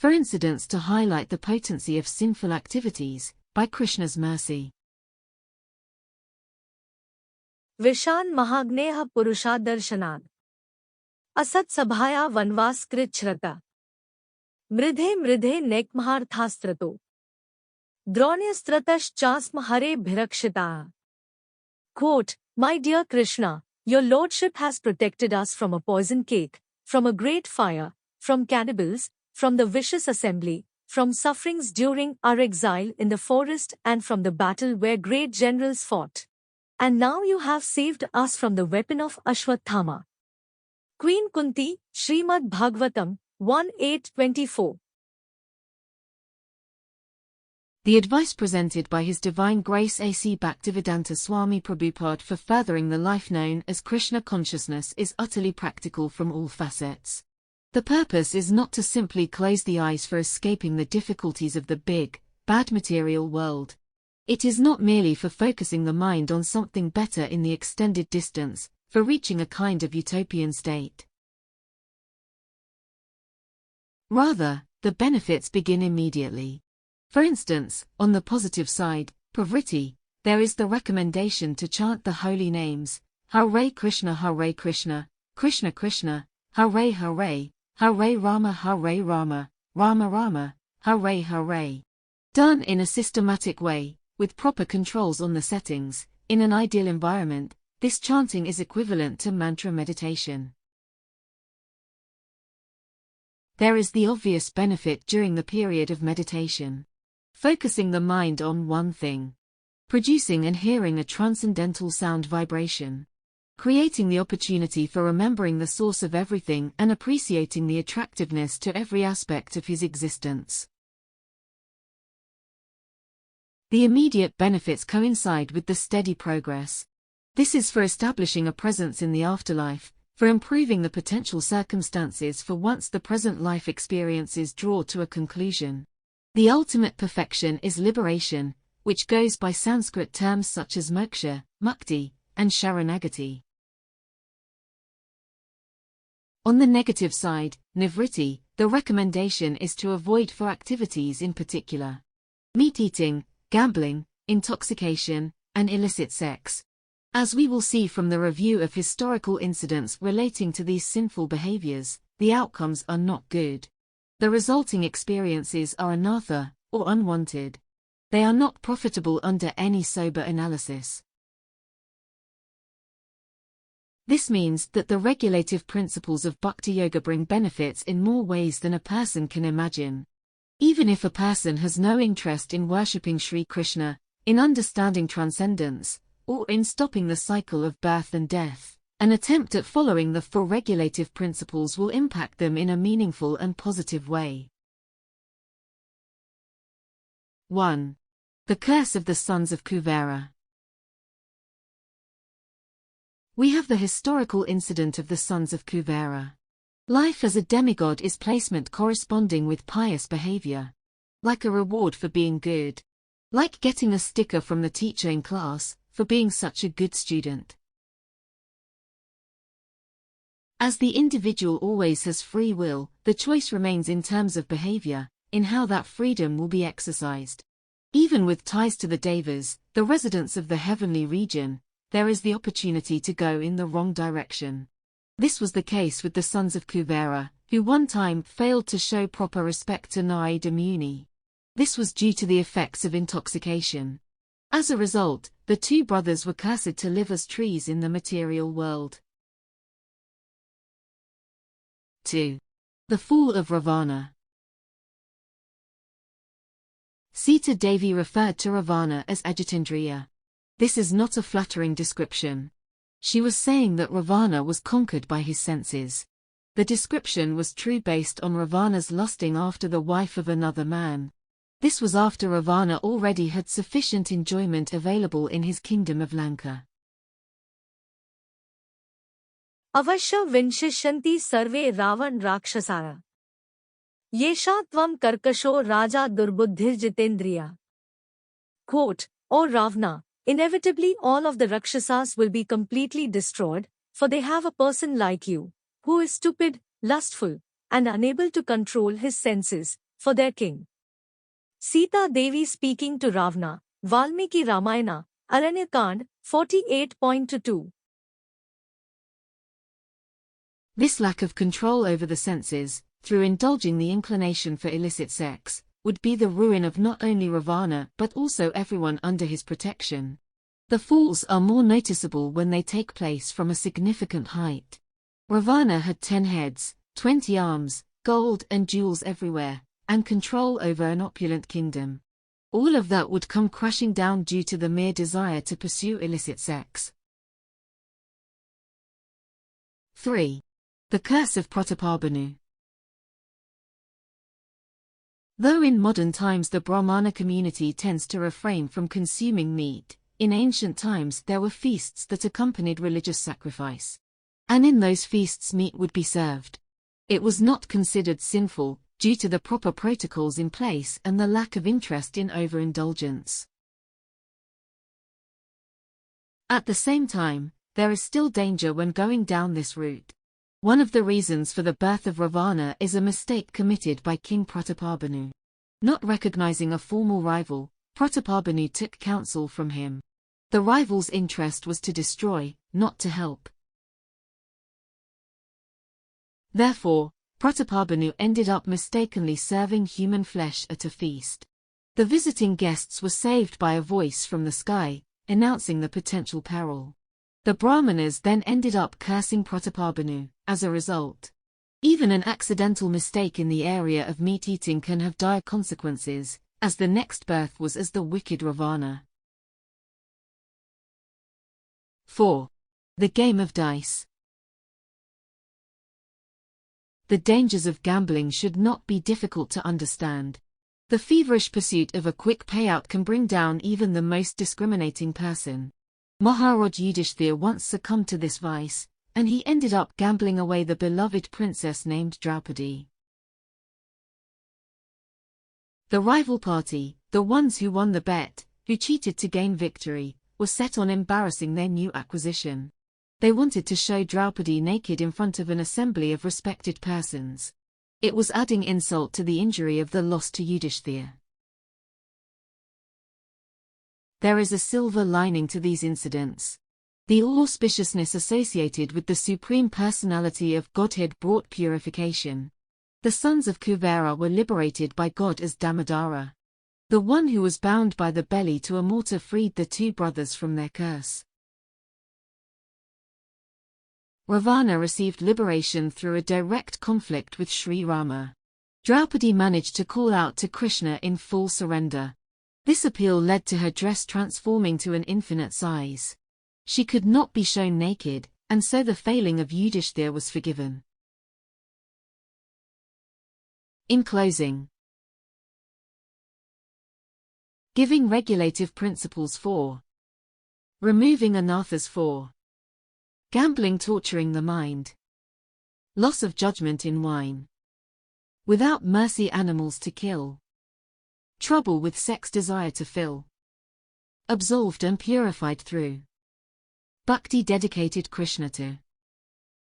for incidents to highlight the potency of sinful activities, by Krishna's mercy. Vishan Mahagneha Purushadarshanaad Asat Sabhaya Vanvas Krichrata Mridhe Mridhe Nekmaharthastrato Dronyastratash Chasma Hare Bhirakshita. Quote, My dear Krishna, your Lordship has protected us from a poison cake, from a great fire, from cannibals, from the vicious assembly, from sufferings during our exile in the forest and from the battle where great generals fought. And now you have saved us from the weapon of Ashvatthama. Queen Kunti, Shrimad Bhagavatam, 1:8-24. The advice presented by His Divine Grace A.C. Bhaktivedanta Swami Prabhupada for furthering the life known as Krishna consciousness is utterly practical from all facets. The purpose is not to simply close the eyes for escaping the difficulties of the big, bad material world. It is not merely for focusing the mind on something better in the extended distance, for reaching a kind of utopian state. Rather, the benefits begin immediately. For instance, on the positive side, pravritti, there is the recommendation to chant the holy names, Hare Krishna, Krishna Krishna, Hare Hare, Hare Rama, Rama Rama, Hare Hare. Done in a systematic way, with proper controls on the settings, in an ideal environment, this chanting is equivalent to mantra meditation. There is the obvious benefit during the period of meditation. Focusing the mind on one thing. Producing and hearing a transcendental sound vibration. Creating the opportunity for remembering the source of everything and appreciating the attractiveness to every aspect of his existence. The immediate benefits coincide with the steady progress. This is for establishing a presence in the afterlife, for improving the potential circumstances for once the present life experiences draw to a conclusion. The ultimate perfection is liberation, which goes by Sanskrit terms such as moksha, mukti, and sharanagati. On the negative side, nivritti, the recommendation is to avoid for activities in particular. Meat-eating, gambling, intoxication, and illicit sex. As we will see from the review of historical incidents relating to these sinful behaviors, the outcomes are not good. The resulting experiences are anartha, or unwanted. They are not profitable under any sober analysis. This means that the regulative principles of Bhakti Yoga bring benefits in more ways than a person can imagine. Even if a person has no interest in worshipping Sri Krishna, in understanding transcendence, or in stopping the cycle of birth and death, an attempt at following the four regulative principles will impact them in a meaningful and positive way. 1. The curse of the sons of Kuvera. We have the historical incident of the sons of Kuvera. Life as a demigod is placement corresponding with pious behavior. Like a reward for being good. Like getting a sticker from the teacher in class, for being such a good student. As the individual always has free will, the choice remains in terms of behavior, in how that freedom will be exercised. Even with ties to the devas, the residents of the heavenly region, there is the opportunity to go in the wrong direction. This was the case with the sons of Kuvera, who one time failed to show proper respect to Narada Muni. This was due to the effects of intoxication. As a result, the two brothers were cursed to live as trees in the material world. 2. The fall of Ravana. Sita Devi referred to Ravana as Ajitendriya. This is not a flattering description. She was saying that Ravana was conquered by his senses. The description was true based on Ravana's lusting after the wife of another man. This was after Ravana already had sufficient enjoyment available in his kingdom of Lanka. Avashya vinshishyanti sarve Ravan Rakshasara. Yesha tvam karkasho raja durbuddhir jitendriya. Quote, O Ravana, inevitably all of the Rakshasas will be completely destroyed, for they have a person like you, who is stupid, lustful, and unable to control his senses, for their king. Sita Devi speaking to Ravana, Valmiki Ramayana, Aranyakand, 48.2. This lack of control over the senses, through indulging the inclination for illicit sex, would be the ruin of not only Ravana but also everyone under his protection. The falls are more noticeable when they take place from a significant height. Ravana had 10 heads, 20 arms, gold and jewels everywhere, and control over an opulent kingdom. All of that would come crashing down due to the mere desire to pursue illicit sex. 3. The curse of Pratapabhanu. Though in modern times the Brahmana community tends to refrain from consuming meat, in ancient times there were feasts that accompanied religious sacrifice. And in those feasts meat would be served. It was not considered sinful, due to the proper protocols in place and the lack of interest in overindulgence. At the same time, there is still danger when going down this route. One of the reasons for the birth of Ravana is a mistake committed by King Pratapabhanu. Not recognizing a formal rival, Pratapabhanu took counsel from him. The rival's interest was to destroy, not to help. Therefore, Pratapabhanu ended up mistakenly serving human flesh at a feast. The visiting guests were saved by a voice from the sky, announcing the potential peril. The Brahmanas then ended up cursing Pratapabhanu, as a result. Even an accidental mistake in the area of meat-eating can have dire consequences, as the next birth was as the wicked Ravana. 4. The game of dice. The dangers of gambling should not be difficult to understand. The feverish pursuit of a quick payout can bring down even the most discriminating person. Maharaj Yudhishthira once succumbed to this vice, and he ended up gambling away the beloved princess named Draupadi. The rival party, the ones who won the bet, who cheated to gain victory, were set on embarrassing their new acquisition. They wanted to show Draupadi naked in front of an assembly of respected persons. It was adding insult to the injury of the loss to Yudhishthira. There is a silver lining to these incidents. The auspiciousness associated with the Supreme Personality of Godhead brought purification. The sons of Kuvera were liberated by God as Damodara. The one who was bound by the belly to a mortar freed the two brothers from their curse. Ravana received liberation through a direct conflict with Sri Rama. Draupadi managed to call out to Krishna in full surrender. This appeal led to her dress transforming to an infinite size. She could not be shown naked, and so the failing of Yudhishthira was forgiven. In closing, giving regulative principles for removing anathas for gambling torturing the mind, loss of judgment in wine, without mercy animals to kill, trouble with sex desire to fill, absolved and purified through bhakti dedicated Krishna to